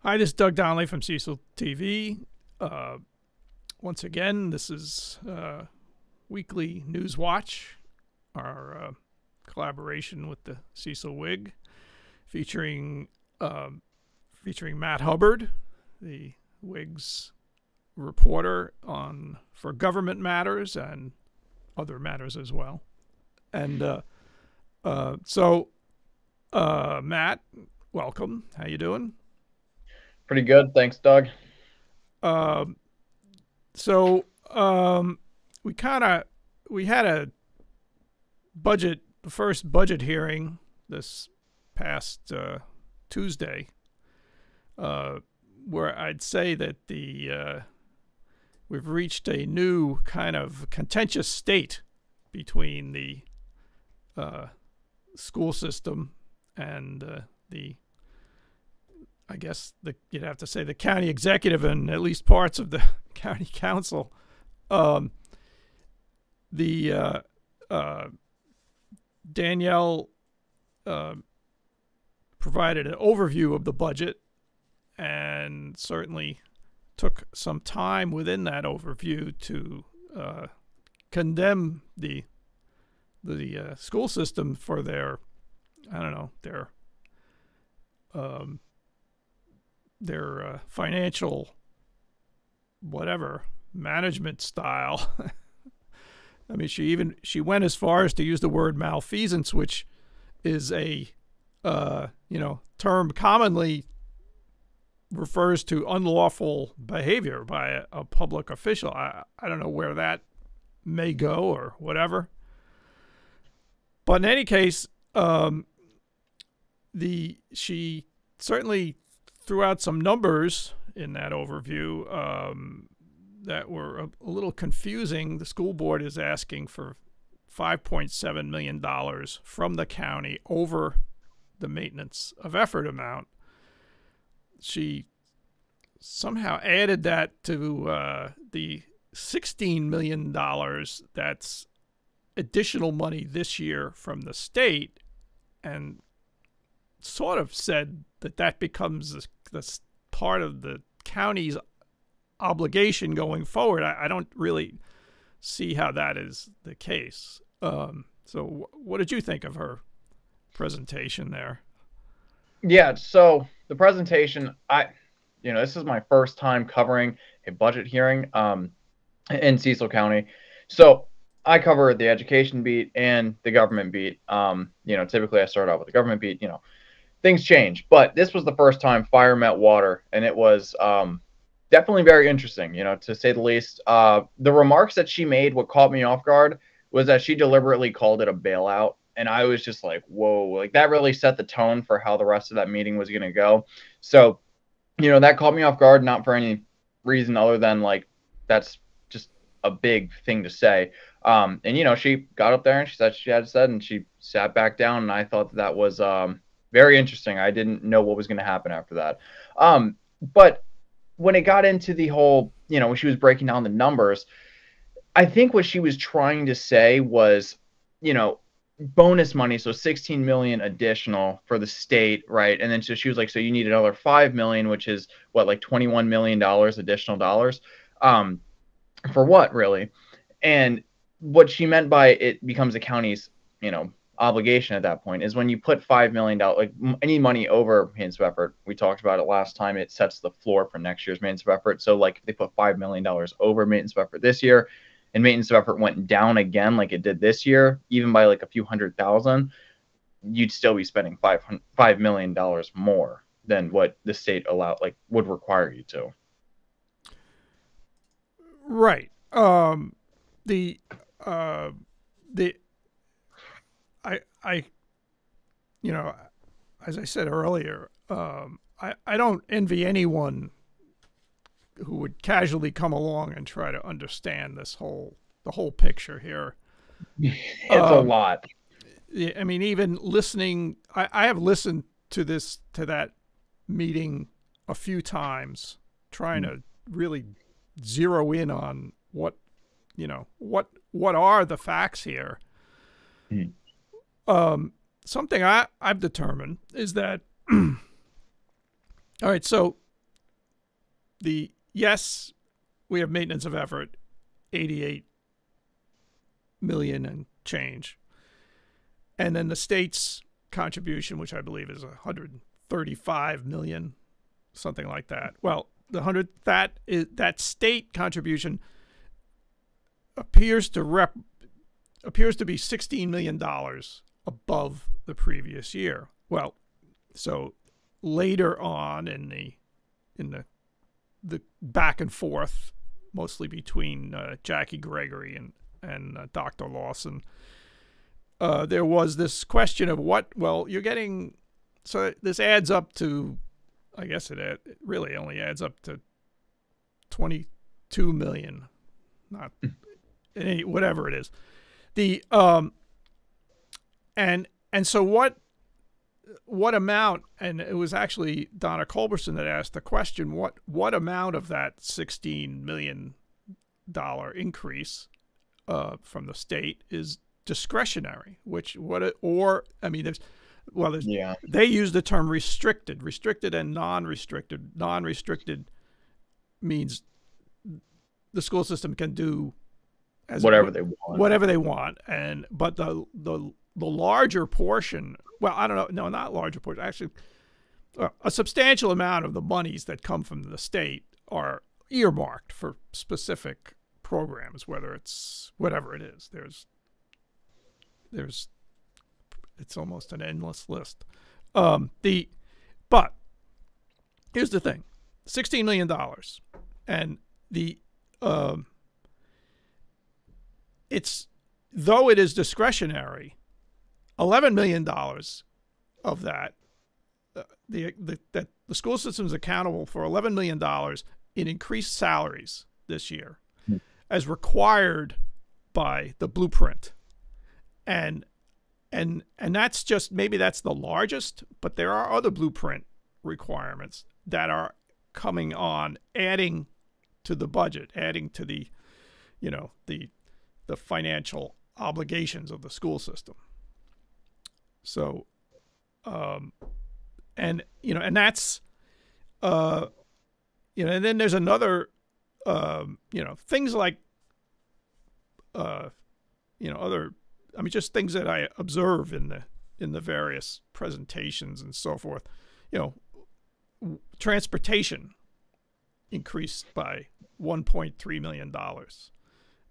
Hi, this is Doug Donnelly from Cecil TV. Once again, this is Weekly News Watch, our collaboration with the Cecil Whig, featuring Matt Hubbard, the Whig's reporter for government matters and other matters as well. And Matt, welcome. How you doing? Pretty good. Thanks, Doug. Um, so we had the first budget hearing this past Tuesday, where I'd say that we've reached a new kind of contentious state between the school system and you'd have to say the county executive and at least parts of the county council. Danielle provided an overview of the budget and certainly took some time within that overview to condemn the school system for their financial whatever management style. I mean, she went as far as to use the word malfeasance, which is a term commonly refers to unlawful behavior by a public official. I don't know where that may go or whatever. But in any case, she certainly threw out some numbers in that overview that were a little confusing. The school board is asking for $5.7 million from the county over the maintenance of effort amount. She somehow added that to the $16 million that's additional money this year from the state, and sort of said that becomes the part of the county's obligation going forward. I don't really see how that is the case. So what did you think of her presentation there? Yeah, so the presentation, this is my first time covering a budget hearing in Cecil County. So I cover the education beat and the government beat. Typically I start out with the government beat. Things change, but this was the first time fire met water, and it was definitely very interesting, to say the least. The remarks that she made, what caught me off guard was that she deliberately called it a bailout. And I was just like, whoa, like that really set the tone for how the rest of that meeting was going to go. So, that caught me off guard, not for any reason other than like, that's just a big thing to say. She got up there and she said she had said, and she sat back down. And I thought that was very interesting. I didn't know what was going to happen after that. But when it got into the whole, when she was breaking down the numbers, I think what she was trying to say was, bonus money. So 16 million additional for the state. Right. And then so she was like, so you need another 5 million, which is what, like $21 million additional dollars. For what really? And what she meant by it becomes the county's, obligation at that point is when you put $5 million, like any money over maintenance of effort. We talked about it last time. It sets the floor for next year's maintenance of effort. So like if they put $5 million over maintenance of effort this year and maintenance of effort went down again, like it did this year, even by like a few $100,000, you'd still be spending $5 million more than what the state would require you to. Right. I as I said earlier, I don't envy anyone who would casually come along and try to understand the whole picture here. It's a lot. I mean, even listening, I have listened to that meeting a few times, trying to really zero in on what are the facts here. Something I've determined is that all right, so yes, we have maintenance of effort, 88 million and change, and then the state's contribution, which I believe is 135 million, something like that. Well, that state contribution appears to be $16 million above the previous year. Well, so later on in the back and forth, mostly between Jackie Gregory and Dr. Lawson, there was this question of you're getting, so this adds up to, I guess it really only adds up to 22 million, not whatever it is. The and so what amount, and it was actually Donna Culberson that asked the question, what amount of that $16 million increase from the state is discretionary, they use the term restricted and non-restricted. Non-restricted means the school system can do whatever they want, but the larger portion, well, I don't know, no, not larger portion, actually, a substantial amount of the monies that come from the state are earmarked for specific programs, whether it's whatever it is. It's almost an endless list. But here's the thing: $16 million, and though it is discretionary, $11 million of that, that the school system is accountable for $11 million in increased salaries this year, as required by the blueprint, and that's just, maybe that's the largest, but there are other blueprint requirements that are coming on, adding to the budget, adding to the financial obligations of the school system. So, and that's, and then there's another, things like, other, just things that I observe in the various presentations and so forth. Transportation increased by $1.3 million,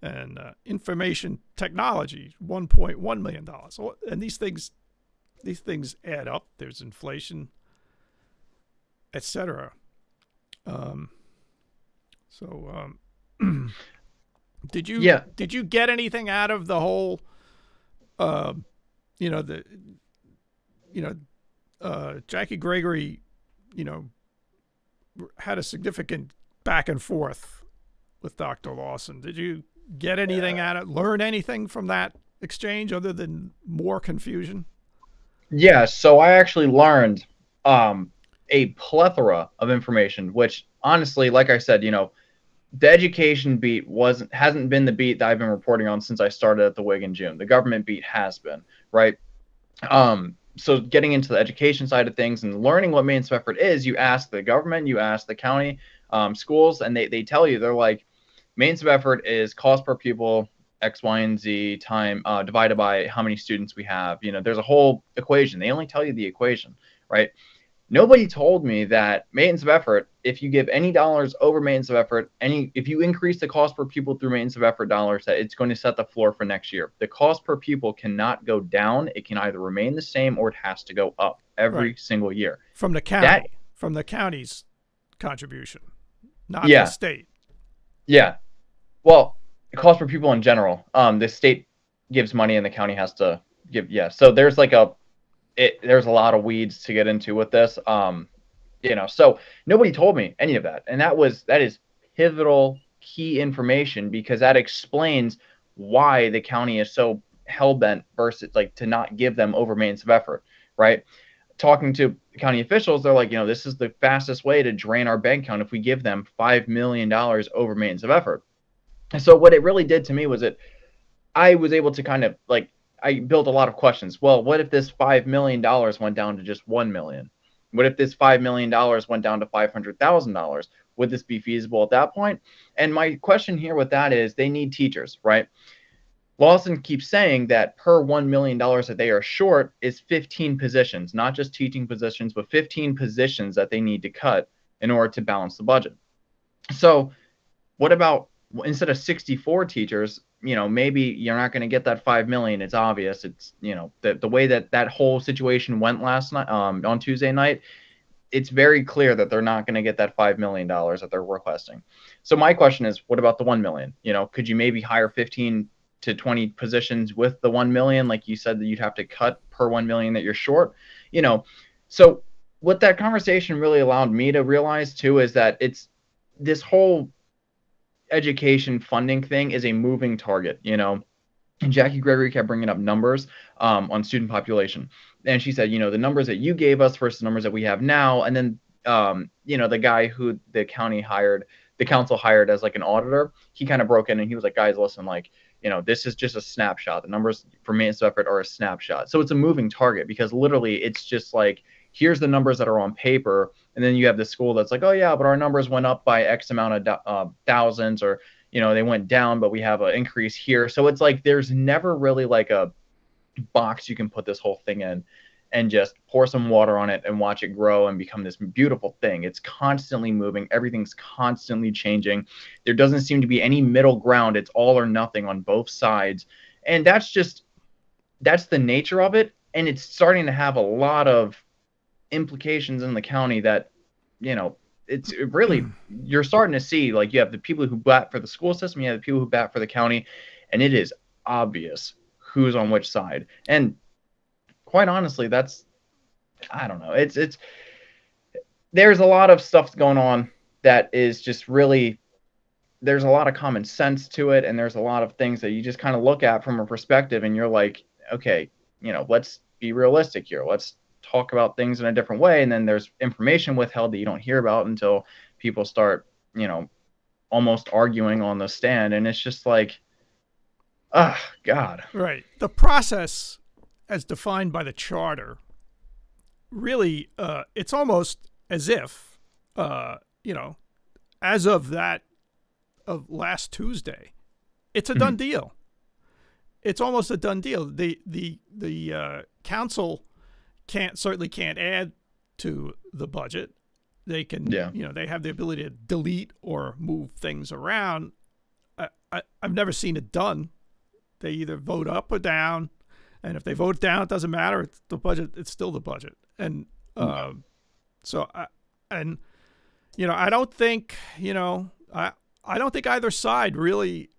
and information technology $1.1 million. So, and these things add up. There's inflation, etc. Did you get anything out of the whole? Jackie Gregory, had a significant back and forth with Dr. Lawson. Did you get anything out of, learn anything from that exchange other than more confusion? Yeah, so I actually learned a plethora of information, which honestly, like I said, the education beat hasn't been the beat that I've been reporting on since I started at the Whig in June. The government beat has been, right? So getting into the education side of things and learning what maintenance of effort is, you ask the government, you ask the county schools, and they tell you, they're like, maintenance of effort is cost per pupil, X, Y, and Z time divided by how many students we have. There's a whole equation. They only tell you the equation, right? Nobody told me that maintenance of effort, if you give any dollars over maintenance of effort, if you increase the cost per pupil through maintenance of effort dollars, that it's going to set the floor for next year. The cost per pupil cannot go down. It can either remain the same or it has to go up every single year. From the county, from the county's contribution, not the state. Yeah. Well, the cost per pupil in general, the state gives money and the county has to give. Yeah. So there's there's a lot of weeds to get into with this. So nobody told me any of that. And that is pivotal key information, because that explains why the county is so hell-bent versus to not give them over maintenance of effort, right? Talking to county officials, they're like, this is the fastest way to drain our bank account if we give them $5 million over maintenance of effort. And so what it really did to me was I was able to kind of I built a lot of questions. Well, what if this $5 million went down to just $1 million? What if this $5 million went down to $500,000? would this be feasible at that point? And my question here with that is they need teachers, right? Lawson keeps saying that per $1 million that they are short is 15 positions, not just teaching positions, but 15 positions that they need to cut in order to balance the budget. So what about instead of 64 teachers, maybe you're not going to get that 5 million. It's obvious. It's, the way that whole situation went last night, on Tuesday night, it's very clear that they're not going to get that $5 million that they're requesting. So my question is, what about the 1 million? Could you maybe hire 15 to 20 positions with the 1 million? Like you said, that you'd have to cut per 1 million that you're short, So what that conversation really allowed me to realize too, is that it's this whole education funding thing is a moving target, and Jackie Gregory kept bringing up numbers on student population. And she said, the numbers that you gave us versus the numbers that we have now. And then, the guy who the council hired as like an auditor, he kind of broke in and he was like, guys, listen, like, this is just a snapshot. The numbers for maintenance effort are a snapshot. So it's a moving target because literally it's just like, here's the numbers that are on paper. And then you have the school that's like, oh yeah, but our numbers went up by X amount of thousands, or, they went down, but we have an increase here. So it's like, there's never really like a box you can put this whole thing in and just pour some water on it and watch it grow and become this beautiful thing. It's constantly moving. Everything's constantly changing. There doesn't seem to be any middle ground. It's all or nothing on both sides. And that's the nature of it. And it's starting to have a lot of implications in the county that, it's really, you're starting to see, like, you have the people who bat for the school system, you have the people who bat for the county, and it is obvious who's on which side. And quite honestly, I don't know. There's a lot of stuff going on that is just really, there's a lot of common sense to it. And there's a lot of things that you just kind of look at from a perspective and you're like, okay, let's be realistic here. Let's talk about things in a different way. And then there's information withheld that you don't hear about until people start, almost arguing on the stand. And it's just like, God. Right. The process as defined by the charter, really, it's almost as if, as of last Tuesday, it's a done deal. It's almost a done deal. The council certainly can't add to the budget. They can, they have the ability to delete or move things around. I've never seen it done. They either vote up or down, and if they vote down, it doesn't matter. It's the budget. It's still the budget. And I don't think, I don't think either side really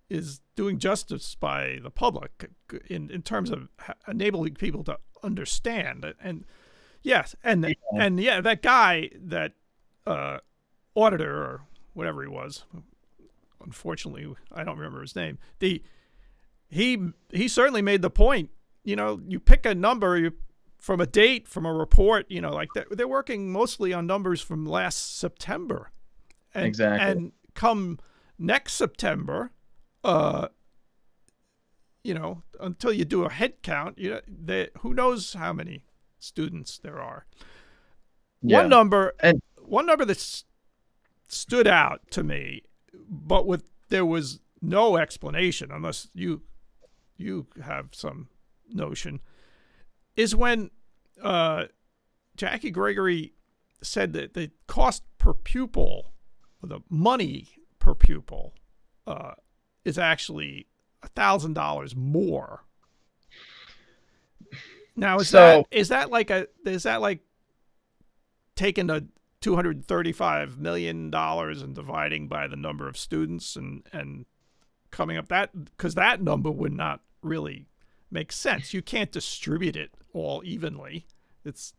is doing justice by the public in terms of enabling people to understand. And yes, and that guy, that auditor or whatever he was, unfortunately I don't remember his name. He certainly made the point. You pick a number from a date, from a report. Like that, they're working mostly on numbers from last September. Exactly. And come next September, until you do a head count, who knows how many students there are. Yeah. One number that stood out to me, but there was no explanation, unless you have some notion, is when Jackie Gregory said that the cost per pupil, or the money per pupil, is actually $1,000 more. Now, is that like taking the $235 million and dividing by the number of students and coming up because that number would not really make sense. You can't distribute it all evenly. This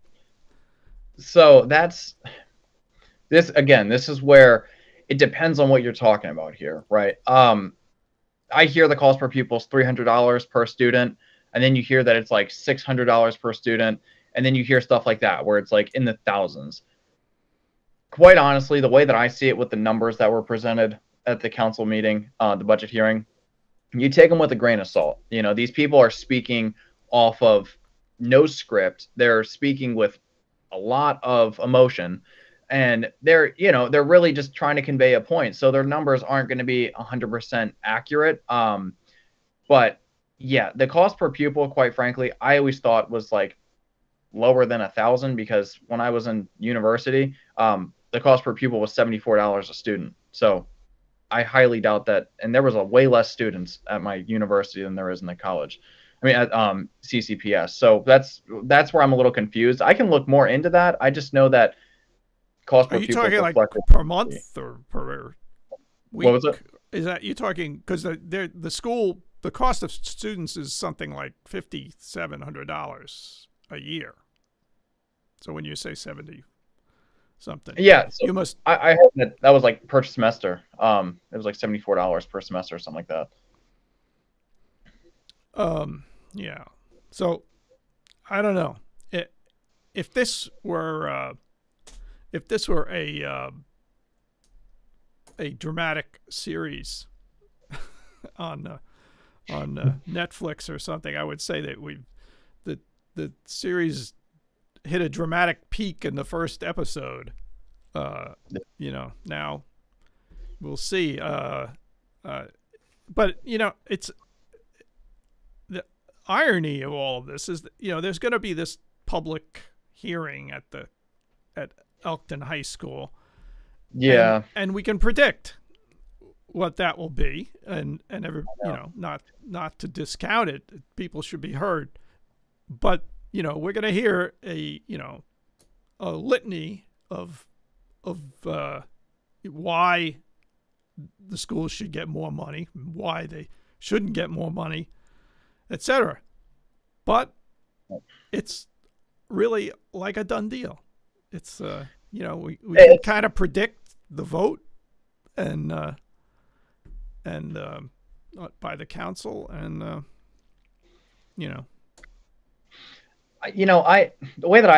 is where it depends on what you're talking about here, right? I hear the cost per pupil is $300 per student, and then you hear that it's like $600 per student, and then you hear stuff like that where it's like in the thousands. Quite honestly, the way that I see it with the numbers that were presented at the council meeting, the budget hearing, you take them with a grain of salt. These people are speaking off of no script. They're speaking with a lot of emotion, and they're really just trying to convey a point. So their numbers aren't going to be 100% accurate. But yeah, the cost per pupil, quite frankly, I always thought was like lower than 1,000, because when I was in university, the cost per pupil was $74 a student. So I highly doubt that. And there was a way less students at my university than there is in the college. I mean, at CCPS. So that's where I'm a little confused. I can look more into that. I just know that cost Are per you pupil talking is like reflected. per month or per week? What was it? Is that you talking? Because the school, the cost of students is something like $5,700 a year. So when you say 70 something, Yeah, so you must. I heard that was like per semester. It was like $74 per semester or something like that. Yeah. So I don't know. If this were a dramatic series on Netflix or something, I would say that the series hit a dramatic peak in the first episode. Now we'll see. But it's the irony of all of this is that, there's going to be this public hearing at Elkton High School. Yeah. And we can predict what that will be, and not to discount it. People should be heard, but we're going to hear a litany of why the schools should get more money, why they shouldn't get more money, etc. But it's really like a done deal. It's we can kind of predict the vote and by the council, and the way that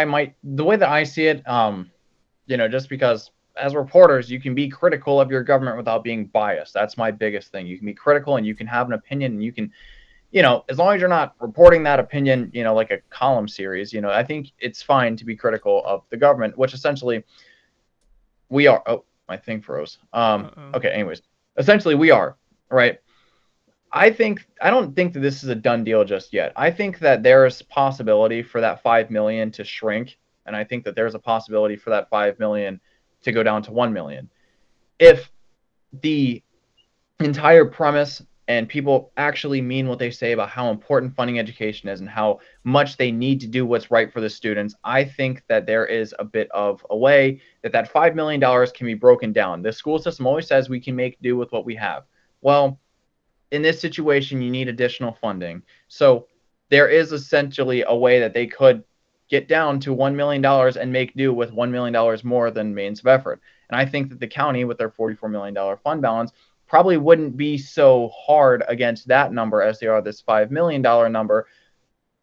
I see it, just because as reporters, you can be critical of your government without being biased. That's my biggest thing. You can be critical and you can have an opinion, and you can, as long as you're not reporting that opinion, like a column series, I think it's fine to be critical of the government, which essentially we are. Oh, my thing froze. Okay. Anyways, essentially we are, right? I don't think that this is a done deal just yet. I think that there's possibility for that 5 million to shrink, and I think that there's a possibility for that 5 million to go down to 1 million. If the entire premise and people actually mean what they say about how important funding education is and how much they need to do what's right for the students, I think that there is a bit of a way that $5 million can be broken down. The school system always says we can make do with what we have. Well, in this situation, you need additional funding. So there is essentially a way that they could get down to $1 million and make do with $1 million more than means of effort. And I think that the county, with their $44 million fund balance, probably wouldn't be so hard against that number as they are this $5 million number.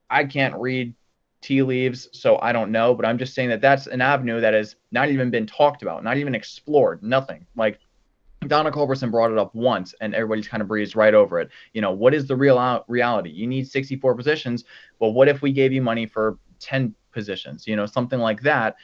I can't read tea leaves, so I don't know, but I'm just saying that that's an avenue that has not even been talked about, not even explored, nothing. Like, Donna Culberson brought it up once, and everybody's kind of breezed right over it. What is the real reality? You need 64 positions. Well, what if we gave you money for 10 positions? Something like that.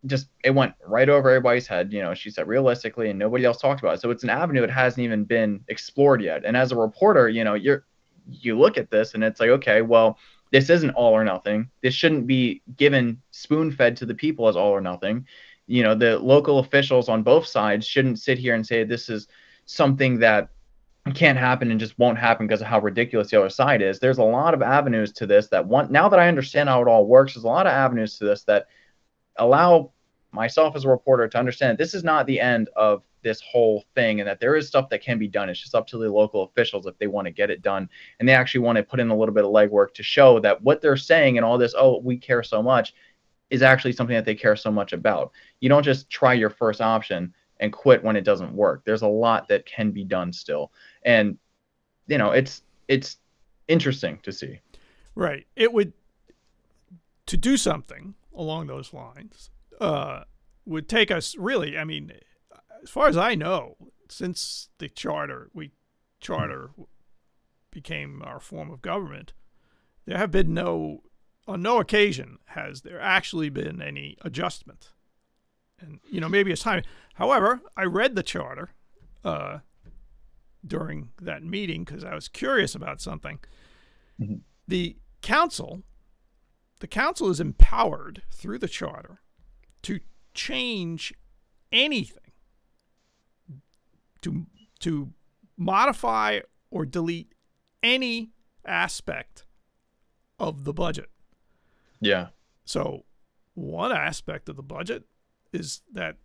Just, it went right over everybody's head. She said realistically, and nobody else talked about it. So it's an avenue that hasn't even been explored yet. And as a reporter, you look at this and it's like, okay, well, this isn't all or nothing. This shouldn't be given spoon-fed to the people as all or nothing. The local officials on both sides shouldn't sit here and say this is something that can't happen and just won't happen because of how ridiculous the other side is. There's a lot of avenues to this now that I understand how it all works, there's a lot of avenues to this that allow myself as a reporter to understand that this is not the end of this whole thing, and that there is stuff that can be done. It's just up to the local officials if they want to get it done, and they actually want to put in a little bit of legwork to show that what they're saying and all this, oh, we care so much, is actually something that they care so much about. You don't just try your first option and quit when it doesn't work. There's a lot that can be done still. And, it's interesting to see. Right. It would, to do something along those lines, would take us really, as far as I know, since the charter became our form of government, there have been on no occasion has there actually been any adjustment And maybe it's time. However, I read the charter during that meeting because I was curious about something. Mm-hmm. The council is empowered through the charter to change anything, to modify or delete any aspect of the budget. Yeah. So one aspect of the budget is that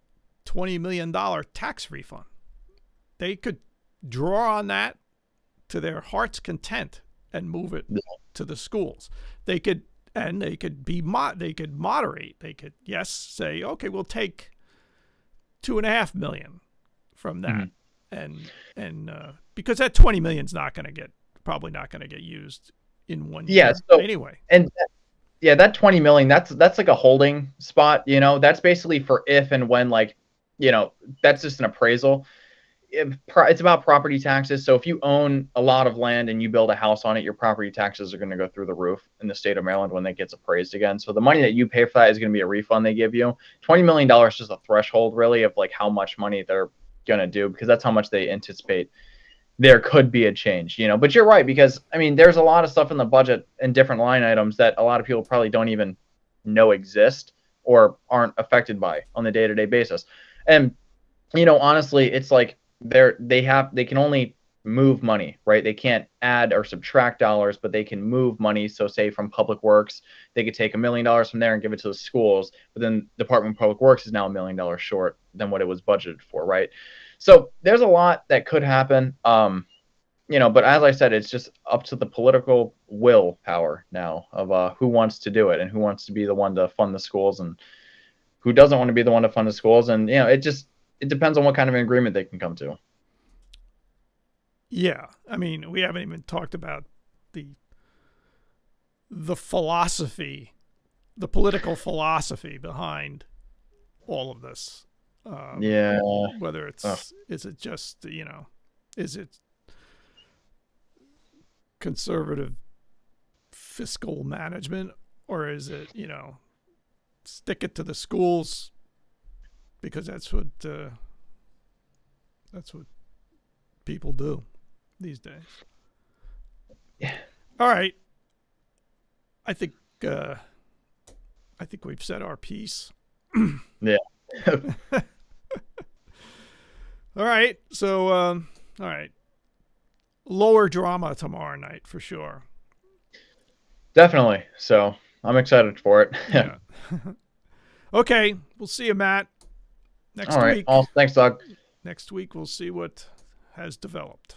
$20 million tax refund. They could draw on that to their heart's content and move it to the schools. They could moderate. They could, yes, say, okay, we'll take $2.5 million from that. Mm-hmm. And because that 20 million is probably not going to get used in one year anyway. And that 20 million, that's like a holding spot, that's basically for if and when, like, that's just an appraisal. It's about property taxes. So if you own a lot of land and you build a house on it, your property taxes are going to go through the roof in the state of Maryland when that gets appraised again. So the money that you pay for that is going to be a refund they give you. $20 million is just a threshold, really, of like how much money they're going to do, because that's how much they anticipate there could be a change, But you're right, because I mean, there's a lot of stuff in the budget and different line items that a lot of people probably don't even know exist or aren't affected by on the day-to-day basis. And honestly, it's like they can only move money, right? They can't add or subtract dollars, but they can move money. So say from Public Works, they could take $1 million from there and give it to the schools, but then Department of Public Works is now $1 million short than what it was budgeted for, right? So there's a lot that could happen, but as I said, it's just up to the political will power now of who wants to do it and who wants to be the one to fund the schools and who doesn't want to be the one to fund the schools. And, it depends on what kind of an agreement they can come to. Yeah. I mean, we haven't even talked about the philosophy, the political philosophy behind all of this. Whether it's, is it just, is it conservative fiscal management, or is it, stick it to the schools because that's what people do these days. Yeah. All right. I think we've said our piece. Yeah. All right. So, all right. Lower drama tomorrow night for sure. Definitely. So I'm excited for it. Yeah. Okay. We'll see you, Matt. Next week. Thanks, Doug. Next week, we'll see what has developed.